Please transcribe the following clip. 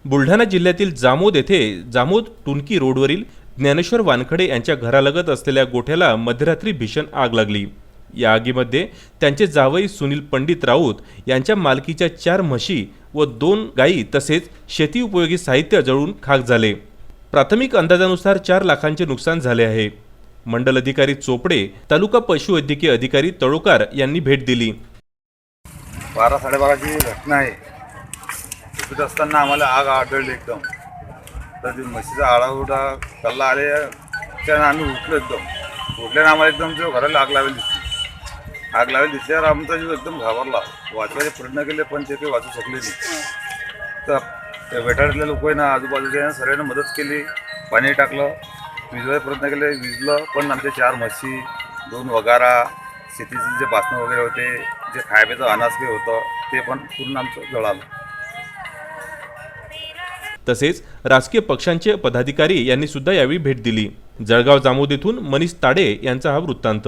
बुलढाणा जिल्ह्यातील जामोद येथे जामोद टुनकी रोडवरील ज्ञानेश्वर वानखडे यांच्या घरालगत असलेल्या गोठ्याला मध्यरात्री भीषण आग लागली। या आगीमध्ये त्यांचे जावई सुनील पंडित राऊत यांच्या मालकीच्या 4 म्हशी व 2 गायी तसेच शेती उपयोगी साहित्य जळून खाक झाले। प्राथमिक अंदाजानुसार 4 लाखांचे नुकसान झाले आहे। मंडल अधिकारी चोपडे, तालुका पशुवैद्यकीय अधिकारी तळोकार यांनी भेट दिली। 12-12:30ची घटना आहे। तिथे असताना आम्हाला आग आढळली एकदम। तर ती म्हशीचा आडाउडा कल्ला आले त्यानं आम्ही उठलो एकदम। उठल्यानं आम्हाला एकदम जो घराला आग लावली दिसली। आग लावली दिसल्यावर आमचा जीव एकदम घाबरला। वाचवायचे प्रयत्न केले पण ते काही वाचू शकले नाही। तर त्या वेटाळलेल्या लोकांना आजूबाजूच्या सर्वांना मदत केली, पाणी टाकलं, विजवायचे प्रयत्न केले, विजलं पण आमच्या 4 म्हशी, 2 वगारा, शेतीचे जे बासणं वगैरे होते, जे खायचं अनाज काही होतं ते पण पूर्ण आमचं जळालं। तसेच राजकीय पक्षांचे पदाधिकारी यांनी सुद्धा यावेळी भेट दिली। जळगाव जामोद येथून मनीष ताडे यांचा हा वृत्तांत।